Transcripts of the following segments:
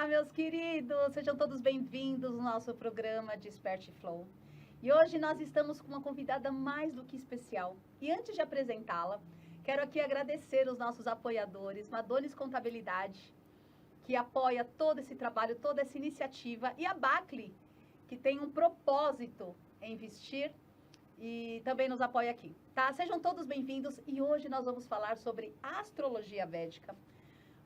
meus queridos! Sejam todos bem-vindos no nosso programa Desperte Flow. E hoje nós estamos com uma convidada mais do que especial. E antes de apresentá-la, quero aqui agradecer os nossos apoiadores, Madones Contabilidade, que apoia todo esse trabalho, toda essa iniciativa, e a Bacli, que tem um propósito em investir e também nos apoia aqui, tá? Sejam todos bem-vindos e hoje nós vamos falar sobre astrologia védica.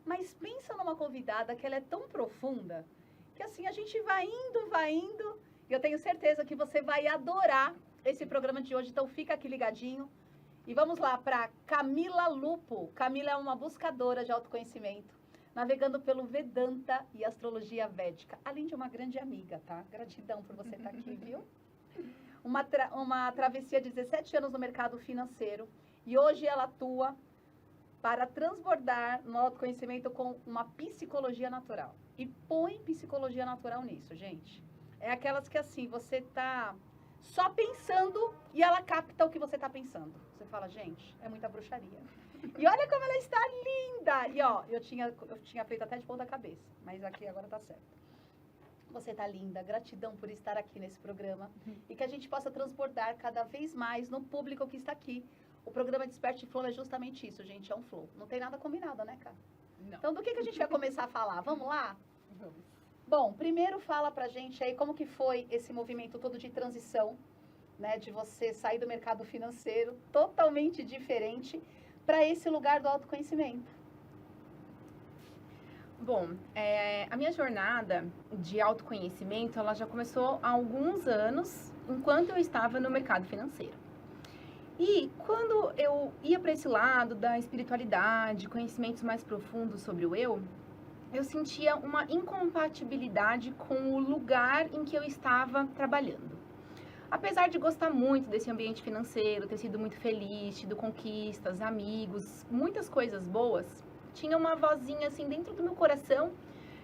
Mas pensa numa convidada que ela é tão profunda, que assim a gente vai indo, e eu tenho certeza que você vai adorar esse programa de hoje, então fica aqui ligadinho. E vamos lá para Camila Lupo. Camila é uma buscadora de autoconhecimento, navegando pelo Vedanta e astrologia védica, além de uma grande amiga, tá? Gratidão por você estar aqui, viu? Uma travessia de 17 anos no mercado financeiro, e hoje ela atua para transbordar no autoconhecimento com uma psicologia natural. E põe psicologia natural nisso, gente. É aquelas que assim, você tá só pensando e ela capta o que você tá pensando. Você fala, gente, é muita bruxaria. E olha como ela está linda! E ó, eu tinha feito até de ponta cabeça, mas aqui agora tá certo. Você tá linda, gratidão por estar aqui nesse programa. E que a gente possa transbordar cada vez mais no público que está aqui. O programa Desperte Flow é justamente isso, gente, é um flow. Não tem nada combinado, né, cara? Não. Então, do que a gente vai começar a falar? Vamos lá? Vamos. Bom, primeiro fala pra gente aí como que foi esse movimento todo de transição, né, de você sair do mercado financeiro totalmente diferente para esse lugar do autoconhecimento. Bom, a minha jornada de autoconhecimento, ela já começou há alguns anos, enquanto eu estava no mercado financeiro. E quando eu ia para esse lado da espiritualidade, conhecimentos mais profundos sobre o eu sentia uma incompatibilidade com o lugar em que eu estava trabalhando. Apesar de gostar muito desse ambiente financeiro, ter sido muito feliz, tido conquistas, amigos, muitas coisas boas, tinha uma vozinha assim dentro do meu coração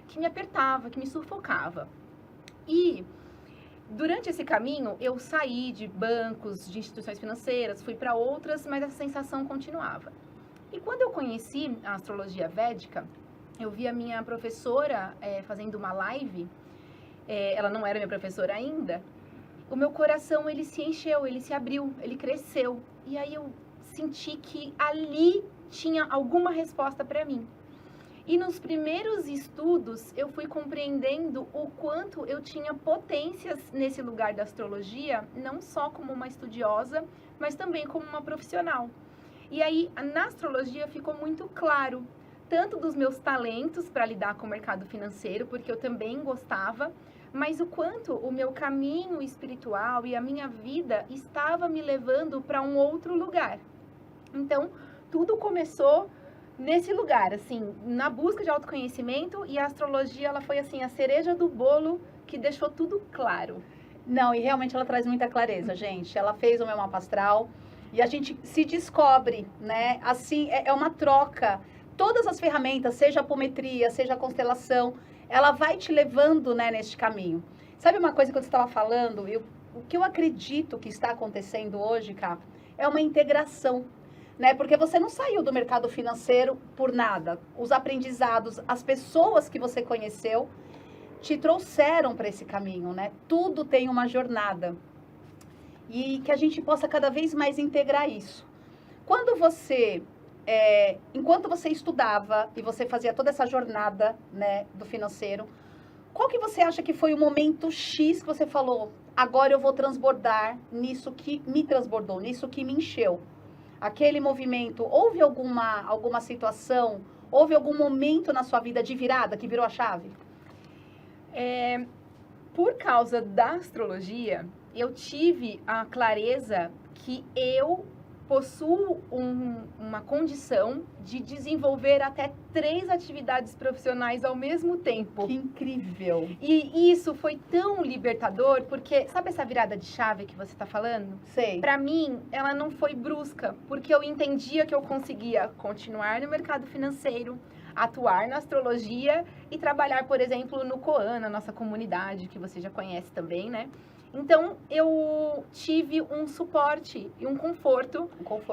que me apertava, que me sufocava. E durante esse caminho, eu saí de bancos, de instituições financeiras, fui para outras, mas essa sensação continuava. E quando eu conheci a astrologia védica, eu vi a minha professora fazendo uma live, ela não era minha professora ainda, o meu coração, ele se encheu, ele se abriu, ele cresceu. E aí eu senti que ali tinha alguma resposta para mim. E nos primeiros estudos, eu fui compreendendo o quanto eu tinha potências nesse lugar da astrologia, não só como uma estudiosa, mas também como uma profissional. E aí, na astrologia ficou muito claro, tanto dos meus talentos para lidar com o mercado financeiro, porque eu também gostava, mas o quanto o meu caminho espiritual e a minha vida estava me levando para um outro lugar. Então, tudo começou nesse lugar, assim, na busca de autoconhecimento, e a astrologia, ela foi, assim, a cereja do bolo que deixou tudo claro. Não, e realmente ela traz muita clareza, gente. Ela fez o meu mapa astral e a gente se descobre, né? Assim, é uma troca. Todas as ferramentas, seja a apometria, seja a constelação, ela vai te levando, né, neste caminho. Sabe uma coisa que você estava falando? O que eu acredito que está acontecendo hoje, Cá, é uma integração. Né? Porque você não saiu do mercado financeiro por nada. Os aprendizados, as pessoas que você conheceu te trouxeram para esse caminho, né? Tudo tem uma jornada. E que a gente possa cada vez mais integrar isso. Quando você, enquanto você estudava e você fazia toda essa jornada, né, do financeiro, qual que você acha que foi o momento X que você falou, agora eu vou transbordar nisso que me transbordou, nisso que me encheu? Aquele movimento, houve alguma situação, houve algum momento na sua vida de virada que virou a chave? Por causa da astrologia, eu tive a clareza que eu possuo uma condição de desenvolver até 3 atividades profissionais ao mesmo tempo. Que incrível! E isso foi tão libertador, porque sabe essa virada de chave que você está falando? Sei. Para mim, ela não foi brusca, porque eu entendia que eu conseguia continuar no mercado financeiro, atuar na astrologia e trabalhar, por exemplo, no Coan, na nossa comunidade, que você já conhece também, né? Então, eu tive um suporte e um conforto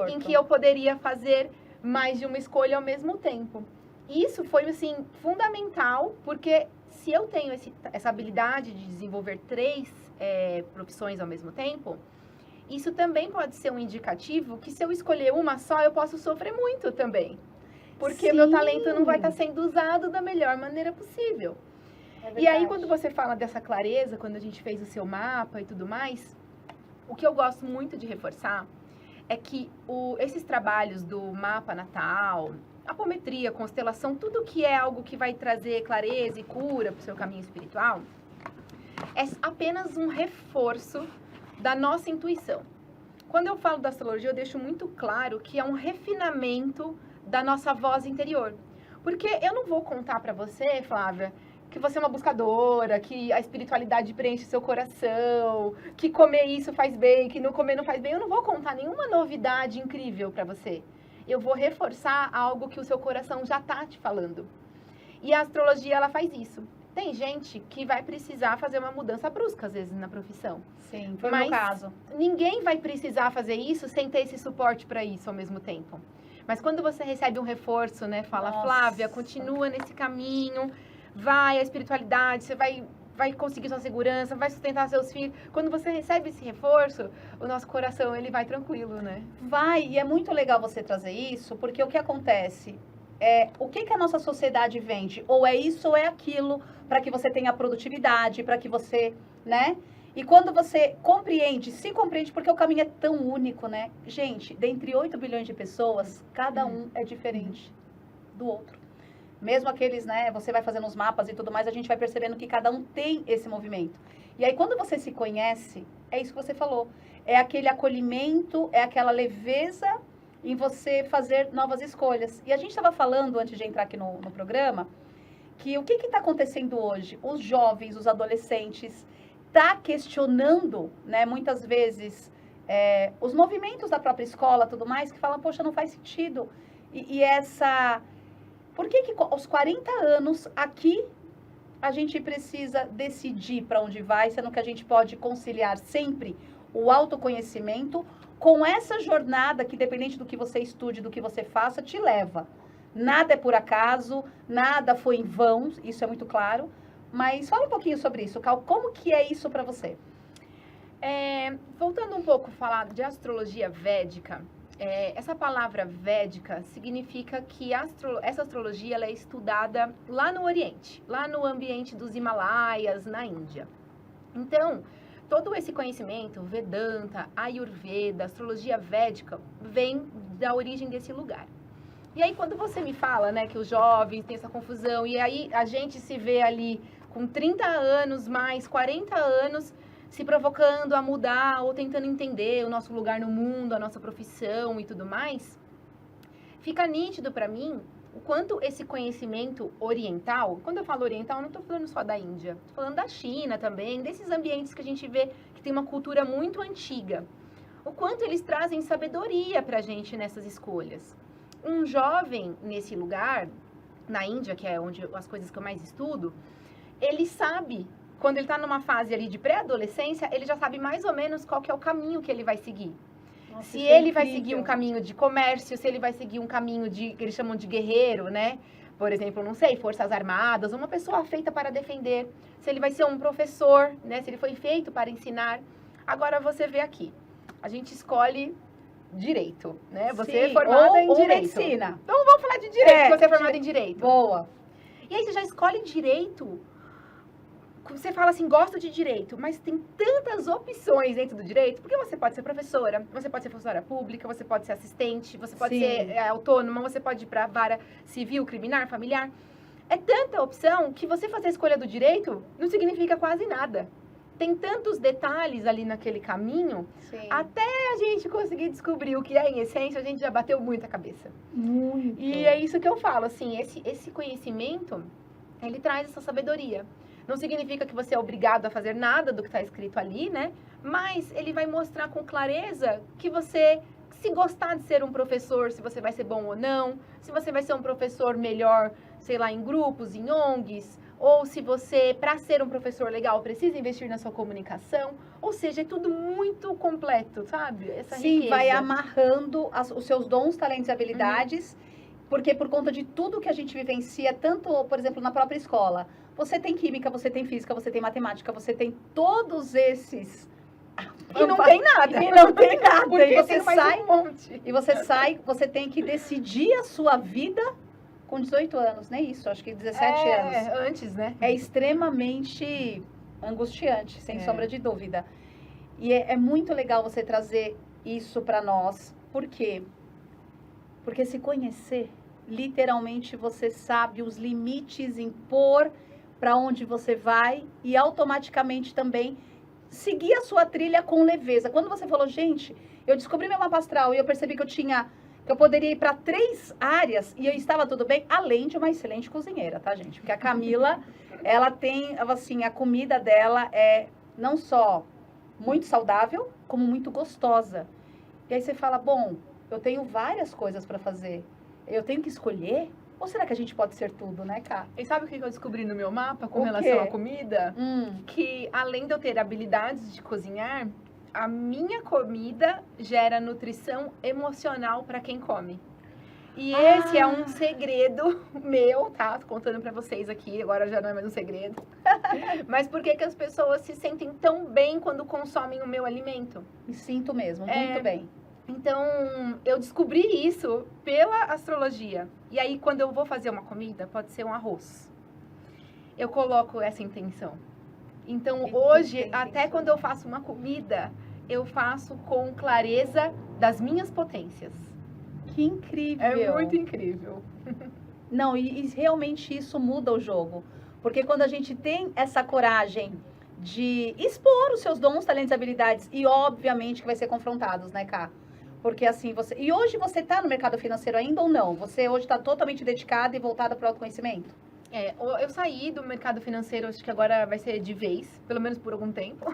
em que eu poderia fazer mais de uma escolha ao mesmo tempo. isso foi, assim, fundamental, porque se eu tenho essa habilidade de desenvolver 3 profissões ao mesmo tempo, isso também pode ser um indicativo que se eu escolher uma só, eu posso sofrer muito também. Porque meu talento não vai estar sendo usado da melhor maneira possível. E aí, quando você fala dessa clareza, quando a gente fez o seu mapa e tudo mais, o que eu gosto muito de reforçar é que esses trabalhos do mapa natal, apometria, constelação, tudo que é algo que vai trazer clareza e cura para o seu caminho espiritual, é apenas um reforço da nossa intuição. Quando eu falo da astrologia, eu deixo muito claro que é um refinamento da nossa voz interior. Porque eu não vou contar para você, Flávia, que você é uma buscadora, que a espiritualidade preenche seu coração, que comer isso faz bem, que não comer não faz bem. Eu não vou contar nenhuma novidade incrível para você. Eu vou reforçar algo que o seu coração já tá te falando. E a astrologia, ela faz isso. Tem gente que vai precisar fazer uma mudança brusca, às vezes, na profissão. Sim, foi o meu caso. Ninguém vai precisar fazer isso sem ter esse suporte para isso ao mesmo tempo. Mas quando você recebe um reforço, né? Fala, nossa, Flávia, continua nesse caminho, vai, a espiritualidade, você vai conseguir sua segurança, vai sustentar seus filhos. Quando você recebe esse reforço, o nosso coração, ele vai tranquilo, né? Vai, e é muito legal você trazer isso, porque o que acontece o que a nossa sociedade vende? Ou é isso ou é aquilo, para que você tenha produtividade, para que você, né? E quando você se compreende, porque o caminho é tão único, né? Gente, dentre 8 bilhões de pessoas, cada um é diferente do outro. Mesmo aqueles, né? Você vai fazendo os mapas e tudo mais, a gente vai percebendo que cada um tem esse movimento. E aí, quando você se conhece, é isso que você falou. É aquele acolhimento, é aquela leveza em você fazer novas escolhas. E a gente estava falando, antes de entrar aqui no programa, que o que está acontecendo hoje? Os jovens, os adolescentes, tá questionando, né, muitas vezes, os movimentos da própria escola, tudo mais, que falam, poxa, não faz sentido. Por que aos 40 anos, aqui, a gente precisa decidir para onde vai, sendo que a gente pode conciliar sempre o autoconhecimento com essa jornada que, dependente do que você estude, do que você faça, te leva. Nada é por acaso, nada foi em vão, isso é muito claro. Mas fala um pouquinho sobre isso, Cal. Como que é isso para você? Voltando um pouco a falar de astrologia védica, essa palavra védica significa que essa astrologia ela é estudada lá no Oriente, lá no ambiente dos Himalaias, na Índia. Então, todo esse conhecimento, Vedanta, Ayurveda, astrologia védica, vem da origem desse lugar. E aí, quando você me fala, né, que os jovens têm essa confusão, e aí a gente se vê ali com 30 anos, mais 40 anos, se provocando a mudar ou tentando entender o nosso lugar no mundo, a nossa profissão e tudo mais, fica nítido para mim o quanto esse conhecimento oriental, quando eu falo oriental, eu não estou falando só da Índia, estou falando da China também, desses ambientes que a gente vê que tem uma cultura muito antiga, o quanto eles trazem sabedoria para a gente nessas escolhas. Um jovem nesse lugar, na Índia, que é onde as coisas que eu mais estudo, ele sabe, quando ele está numa fase ali de pré-adolescência, ele já sabe mais ou menos qual que é o caminho que ele vai seguir. Nossa, se ele vai seguir um caminho de comércio, se ele vai seguir um caminho que eles chamam de guerreiro, né? Por exemplo, não sei, forças armadas, uma pessoa feita para defender. Se ele vai ser um professor, né? Se ele foi feito para ensinar. Agora você vê aqui, a gente escolhe direito, né? Você é formada em direito. Medicina. Então vamos falar de direito, você é formada em direito. Boa. E aí você já escolhe direito. Você fala assim, gosto de direito, mas tem tantas opções dentro do direito, porque você pode ser professora, você pode ser funcionária pública, você pode ser assistente, você pode ser autônoma, você pode ir para a vara civil, criminal, familiar. É tanta opção que você fazer a escolha do direito não significa quase nada. Tem tantos detalhes ali naquele caminho, até a gente conseguir descobrir o que é em essência, a gente já bateu muito a cabeça. Muito. E é isso que eu falo, assim, esse conhecimento, ele traz essa sabedoria. Não significa que você é obrigado a fazer nada do que está escrito ali, né? Mas ele vai mostrar com clareza que você, se gostar de ser um professor, se você vai ser bom ou não, se você vai ser um professor melhor, sei lá, em grupos, em ONGs, ou se você, para ser um professor legal, precisa investir na sua comunicação. Ou seja, é tudo muito completo, sabe? Essa riqueza. Vai amarrando os seus dons, talentos e habilidades. Porque por conta de tudo que a gente vivencia, tanto, por exemplo, na própria escola, você tem química, você tem física, você tem matemática, você tem todos esses... E não tem nada. E não tem nada. Porque E você tem mais sai, um monte. e você sai, você tem que decidir a sua vida com 18 anos, nem isso, acho que 17 anos. Antes, né? É extremamente angustiante, sem É. sombra de dúvida. E é muito legal você trazer isso para nós. Por quê? Porque se conhecer, literalmente você sabe os limites, impor para onde você vai e automaticamente também seguir a sua trilha com leveza. Quando você falou, gente, eu descobri meu mapa astral e eu percebi que eu poderia ir para 3 áreas e eu estava tudo bem, além de uma excelente cozinheira, tá, gente? Porque a Camila, ela tem, assim, a comida dela é não só muito saudável, como muito gostosa. E aí você fala, bom, eu tenho várias coisas para fazer, eu tenho que escolher? Ou será que a gente pode ser tudo, né, Cá? E sabe o que eu descobri no meu mapa com O relação quê? à comida? Que além de eu ter habilidades de cozinhar, a minha comida gera nutrição emocional para quem come. E esse é um segredo meu, tá? Tô contando pra vocês aqui, agora já não é mais um segredo. Mas por que as pessoas se sentem tão bem quando consomem o meu alimento? Me sinto mesmo, muito bem. Então, eu descobri isso pela astrologia. E aí, quando eu vou fazer uma comida, pode ser um arroz. Eu coloco essa intenção. Então, hoje, até quando eu faço uma comida, eu faço com clareza das minhas potências. Que incrível. É muito incrível. Não, e realmente isso muda o jogo. Porque quando a gente tem essa coragem de expor os seus dons, talentos e habilidades, e obviamente que vai ser confrontados, né, Cá? Porque assim, você... E hoje você está no mercado financeiro ainda ou não? Você hoje está totalmente dedicada e voltada para o autoconhecimento? Eu saí do mercado financeiro, acho que agora vai ser de vez, pelo menos por algum tempo.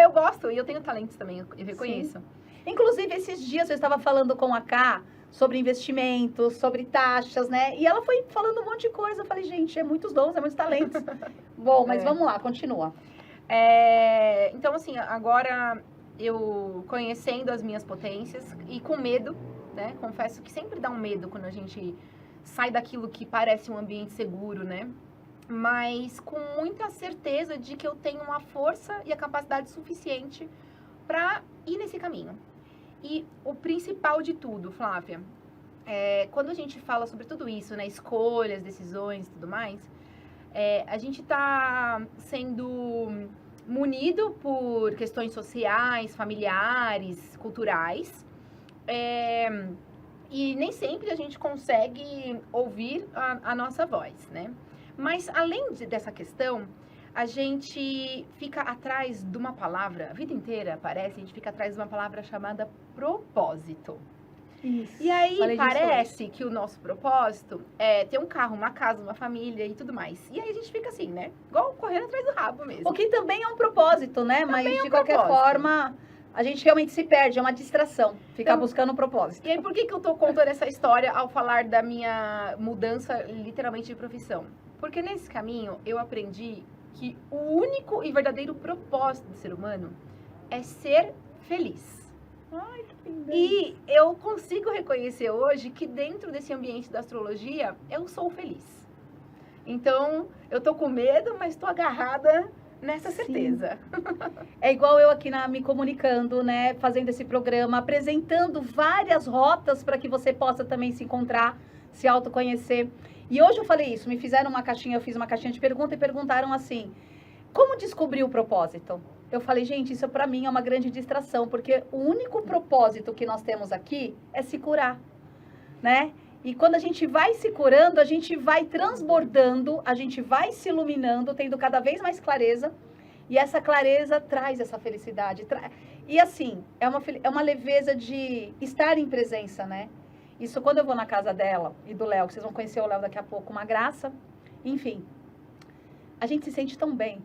Eu gosto, e eu tenho talentos também, eu reconheço. Sim. Inclusive, esses dias eu estava falando com a Cá sobre investimentos, sobre taxas, né? E ela foi falando um monte de coisa. Eu falei, gente, é muitos dons, é muitos talentos. Bom, mas vamos lá, continua. Então, assim, agora eu conhecendo as minhas potências e com medo, né? Confesso que sempre dá um medo quando a gente sai daquilo que parece um ambiente seguro, né? Mas com muita certeza de que eu tenho uma força e a capacidade suficiente para ir nesse caminho. E o principal de tudo, Flávia, quando a gente fala sobre tudo isso, né? Escolhas, decisões e tudo mais, a gente está sendo munido por questões sociais, familiares, culturais, e nem sempre a gente consegue ouvir a nossa voz, né? Mas além dessa questão, a gente fica atrás de uma palavra, a vida inteira parece, a gente fica atrás de uma palavra chamada propósito. Isso. E aí parece que o nosso propósito é ter um carro, uma casa, uma família e tudo mais. E aí a gente fica assim, né? Igual correndo atrás do rabo mesmo. O que também é um propósito, né? Também mas é um de qualquer propósito. forma, a gente realmente se perde, é uma distração. Ficar buscando um propósito. E aí por que eu tô contando essa história ao falar da minha mudança literalmente de profissão? Porque nesse caminho eu aprendi que o único e verdadeiro propósito do ser humano é ser feliz. Ai, que lindo. E eu consigo reconhecer hoje que dentro desse ambiente da astrologia, eu sou feliz. Então, eu tô com medo, mas tô agarrada nessa certeza. É igual eu aqui me comunicando, né? Fazendo esse programa, apresentando várias rotas para que você possa também se encontrar, se autoconhecer. E hoje eu falei isso, me fizeram uma caixinha, eu fiz uma caixinha de pergunta e perguntaram assim, como descobrir o propósito? Eu falei, gente, isso para mim é uma grande distração, porque o único propósito que nós temos aqui é se curar, né? E quando a gente vai se curando, a gente vai transbordando, a gente vai se iluminando, tendo cada vez mais clareza, e essa clareza traz essa felicidade. E assim, é uma leveza de estar em presença, né? Isso quando eu vou na casa dela e do Léo, que vocês vão conhecer o Léo daqui a pouco, uma graça. Enfim, a gente se sente tão bem.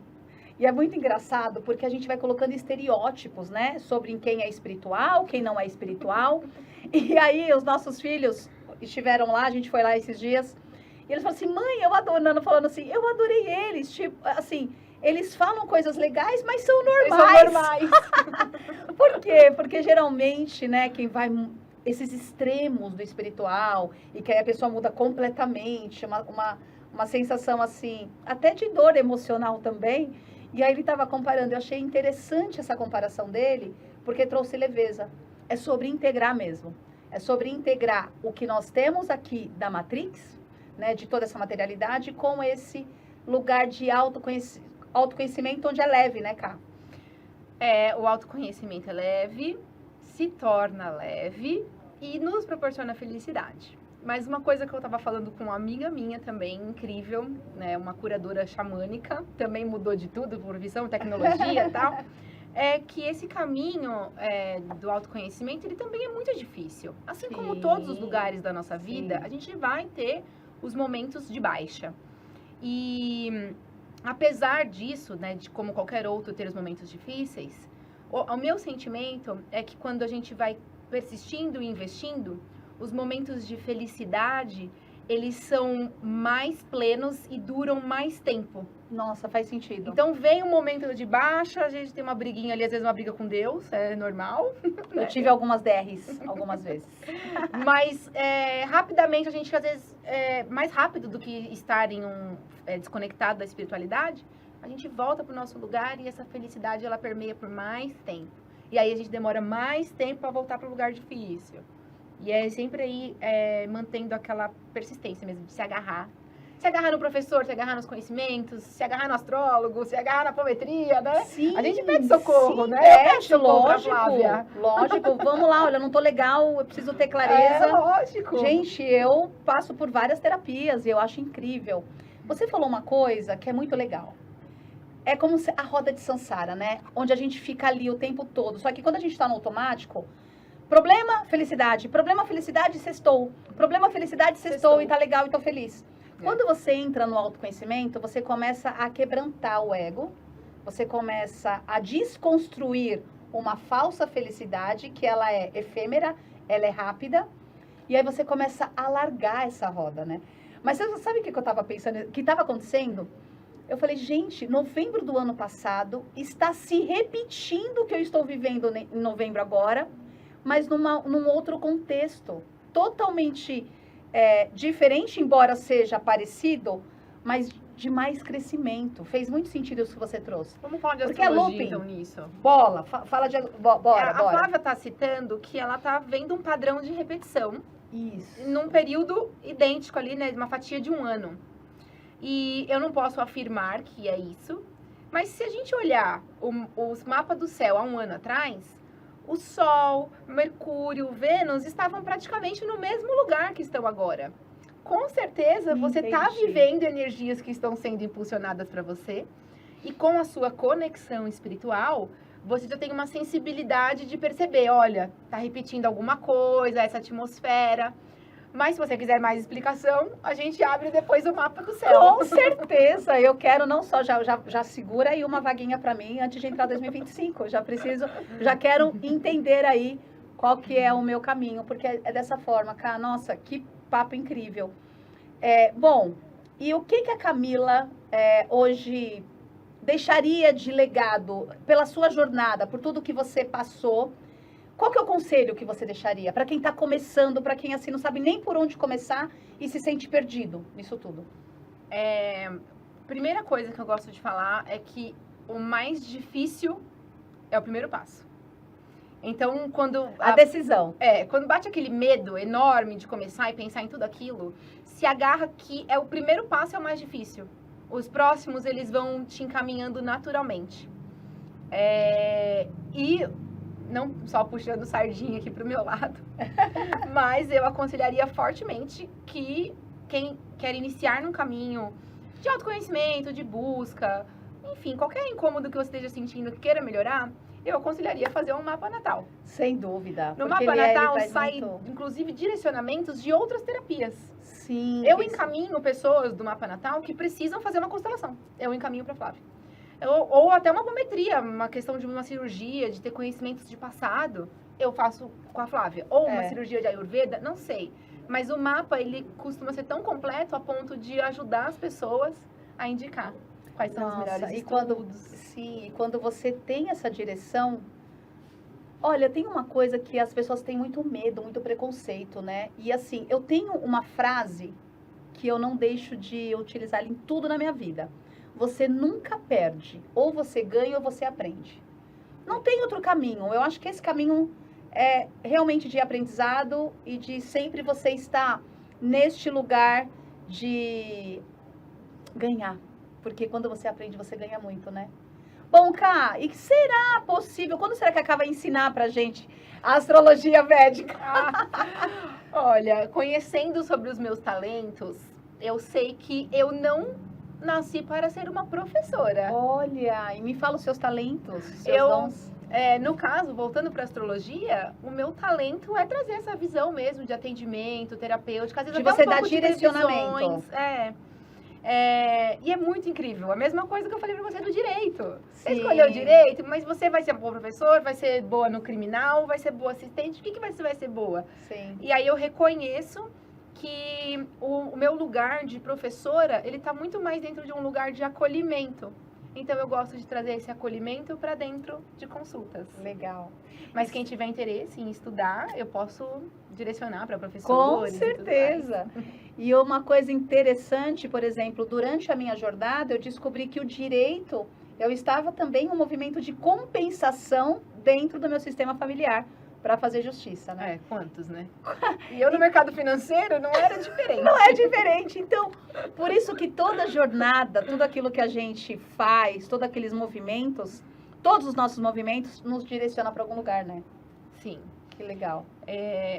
E é muito engraçado porque a gente vai colocando estereótipos, né? Sobre quem é espiritual, quem não é espiritual. E aí os nossos filhos estiveram lá, a gente foi lá esses dias. E eles falaram assim, mãe, eu adoro, Nana falando assim, eu adorei eles. Tipo, assim, eles falam coisas legais, mas são normais. Eles são normais. Por quê? Porque geralmente, né, quem vai esses extremos do espiritual, e que aí a pessoa muda completamente, uma sensação assim, até de dor emocional também. E aí ele estava comparando, eu achei interessante essa comparação dele, porque trouxe leveza. É sobre integrar mesmo. É sobre integrar o que nós temos aqui da Matrix, né, de toda essa materialidade, com esse lugar de autoconhecimento onde é leve, né, Ká? O autoconhecimento é leve, se torna leve e nos proporciona felicidade. Mas uma coisa que eu estava falando com uma amiga minha também, incrível, né, uma curadora xamânica, também mudou de tudo, profissão, tecnologia e tal, é que esse caminho do autoconhecimento, ele também é muito difícil. Assim como todos os lugares da nossa vida, a gente vai ter os momentos de baixa. E apesar disso, né, de como qualquer outro ter os momentos difíceis, o meu sentimento é que quando a gente vai persistindo e investindo, os momentos de felicidade, eles são mais plenos e duram mais tempo. Nossa, faz sentido. Então, vem um momento de baixa, a gente tem uma briguinha ali, às vezes uma briga com Deus, é normal. Eu tive algumas DRs, algumas vezes. Mas, rapidamente, a gente, às vezes, mais rápido do que estar desconectado da espiritualidade, a gente volta para o nosso lugar e essa felicidade, ela permeia por mais tempo. E aí, a gente demora mais tempo para voltar para o lugar difícil. E é sempre aí mantendo aquela persistência mesmo, de se agarrar. Se agarrar no professor, se agarrar nos conhecimentos, se agarrar no astrólogo, se agarrar na apometria, né? Sim, a gente pede socorro, sim, né? Lógico. Vamos lá, olha, eu não tô legal, eu preciso ter clareza. Lógico. Gente, eu passo por várias terapias e eu acho incrível. Você falou uma coisa que é muito legal. É como a roda de Sansara, né? Onde a gente fica ali o tempo todo. Só que quando a gente tá no automático, problema, felicidade, sextou. Problema, felicidade, sextou e tá legal e tô feliz. Quando você entra no autoconhecimento, você começa a quebrantar o ego, você começa a desconstruir uma falsa felicidade, que ela é efêmera, ela é rápida, e aí você começa a largar essa roda, né? Mas você sabe o que eu tava pensando, que estava acontecendo? Eu falei, gente, novembro do ano passado está se repetindo o que eu estou vivendo em novembro agora, mas num outro contexto, totalmente diferente, embora seja parecido, mas de mais crescimento. Fez muito sentido isso que você trouxe. Vamos falar de Porque astrologia, então, nisso. Bora. A Flávia está citando que ela está vendo um padrão de repetição. Isso. Num período idêntico ali, né? Uma fatia de um ano. E eu não posso afirmar que é isso, mas se a gente olhar os mapas do céu há um ano atrás, o Sol, Mercúrio, Vênus estavam praticamente no mesmo lugar que estão agora. Com certeza, você está vivendo energias que estão sendo impulsionadas para você. E com a sua conexão espiritual, você já tem uma sensibilidade de perceber, olha, tá repetindo alguma coisa, essa atmosfera. Mas se você quiser mais explicação, a gente abre depois o mapa do céu. Com certeza, eu quero não só, já segura aí uma vaguinha para mim antes de entrar 2025. Eu já quero entender aí qual que é o meu caminho, porque é dessa forma, cara. Nossa, que papo incrível. Bom, e o que a Camila hoje deixaria de legado pela sua jornada, por tudo que você passou? Qual que é o conselho que você deixaria para quem está começando, para quem assim não sabe nem por onde começar e se sente perdido nisso tudo? Primeira coisa que eu gosto de falar é que o mais difícil é o primeiro passo. Então, quando... A decisão. Quando bate aquele medo enorme de começar e pensar em tudo aquilo, se agarra que o primeiro passo é o mais difícil. Os próximos, eles vão te encaminhando naturalmente. E... não só puxando sardinha aqui pro meu lado, mas eu aconselharia fortemente que quem quer iniciar num caminho de autoconhecimento, de busca, enfim, qualquer incômodo que você esteja sentindo que queira melhorar, eu aconselharia fazer um mapa natal. Sem dúvida. No mapa natal sai, inclusive, direcionamentos de outras terapias. Sim. Eu encaminho pessoas do mapa natal que precisam fazer uma constelação. Eu encaminho pra Flávia. Ou até uma apometria, uma questão de uma cirurgia, de ter conhecimentos de passado, eu faço com a Flávia. Ou uma cirurgia de Ayurveda, não sei. Mas o mapa, ele costuma ser tão completo a ponto de ajudar as pessoas a indicar quais são os melhores estudos. E quando você tem essa direção, Olha, tem uma coisa que as pessoas têm muito medo, muito preconceito, né? E assim, eu tenho uma frase que eu não deixo de utilizar em tudo na minha vida. Você nunca perde. Ou você ganha ou você aprende. Não tem outro caminho. Eu acho que esse caminho é realmente de aprendizado e de sempre você estar neste lugar de ganhar. Porque quando você aprende, você ganha muito, né? Bom, Ká, e será possível? Quando será que Ká vai ensinar pra gente a astrologia védica? Olha, conhecendo sobre os meus talentos, eu sei que eu não nasci para ser uma professora. Olha, e me fala os seus talentos, seus dons. No caso, voltando para astrologia, o meu talento é trazer essa visão mesmo de atendimento, terapêutica, às vezes De até você um dar pouco de direcionamento. previsões. E é muito incrível. A mesma coisa que eu falei para você do direito. Você Sim. escolheu direito, mas você vai ser bom professor, vai ser boa no criminal, vai ser boa assistente. O que você vai ser boa? Sim. E aí eu reconheço que o meu lugar de professora, ele está muito mais dentro de um lugar de acolhimento. Então, eu gosto de trazer esse acolhimento para dentro de consultas. Legal. Mas quem tiver interesse em estudar, eu posso direcionar para professores. Com certeza. E uma coisa interessante, por exemplo, durante a minha jornada, eu descobri que o direito, eu estava também em um movimento de compensação dentro do meu sistema familiar, para fazer justiça, né? Quantos, né? E eu no mercado financeiro não era diferente. Não é diferente. Então, por isso que toda jornada, tudo aquilo que a gente faz, todos aqueles movimentos, todos os nossos movimentos nos direcionam para algum lugar, né? Sim. Que legal.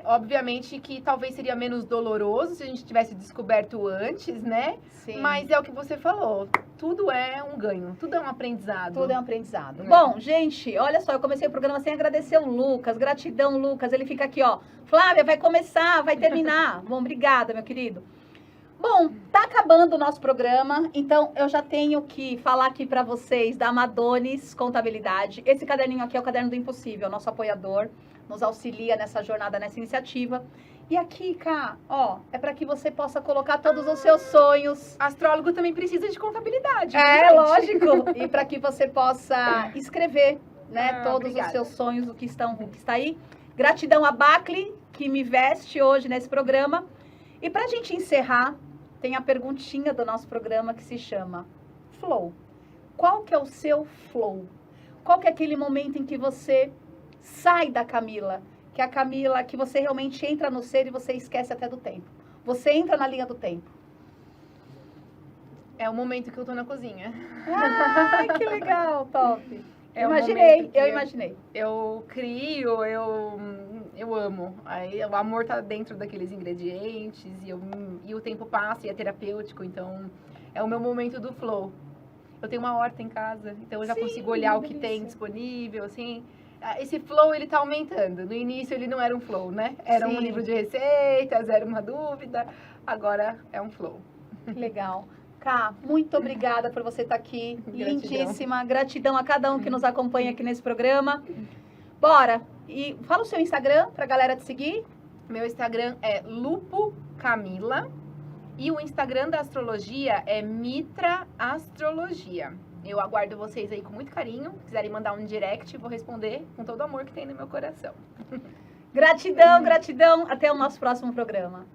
Obviamente que talvez seria menos doloroso se a gente tivesse descoberto antes, né? Sim. Mas é o que você falou. Tudo é um ganho, tudo é um aprendizado. Tudo é um aprendizado. Bom, gente, olha só, eu comecei o programa sem agradecer o Lucas. Gratidão, Lucas. Ele fica aqui, ó. Flávia, vai começar, vai terminar. Bom, obrigada, meu querido. Bom, tá acabando o nosso programa, então eu já tenho que falar aqui para vocês da Amadones Contabilidade. Esse caderninho aqui é o Caderno do Impossível, nosso apoiador, nos auxilia nessa jornada, nessa iniciativa. E aqui, Ká, ó, é para que você possa colocar todos os seus sonhos. Astrólogo também precisa de contabilidade. Lógico. E para que você possa escrever, né, todos obrigada. os seus sonhos, o que está aí. Gratidão a Bacli, que me veste hoje nesse programa. E para a gente encerrar, tem a perguntinha do nosso programa que se chama Flow. Qual que é o seu flow? Qual que é aquele momento em que você sai da Camila? Que a Camila, que você realmente entra no ser e você esquece até do tempo. Você entra na linha do tempo. É o momento que eu tô na cozinha. Ai, que legal, top. É Imaginei, eu imaginei. Eu crio, eu amo. Aí o amor tá dentro daqueles ingredientes e o tempo passa e é terapêutico, então é o meu momento do flow. Eu tenho uma horta em casa, então eu já consigo olhar o que tem disponível, assim. Esse flow, ele tá aumentando. No início ele não era um flow, né? Era um livro de receitas, era uma dúvida. Agora é um flow. Legal. Ká, muito obrigada por você estar aqui. Lindíssima. Gratidão a cada um que nos acompanha aqui nesse programa. Bora. E fala o seu Instagram pra galera te seguir. Meu Instagram é Lupo Camila. E o Instagram da astrologia é Mitra Astrologia. Eu aguardo vocês aí com muito carinho. Se quiserem mandar um direct, vou responder com todo o amor que tem no meu coração. Gratidão, gratidão. Até o nosso próximo programa.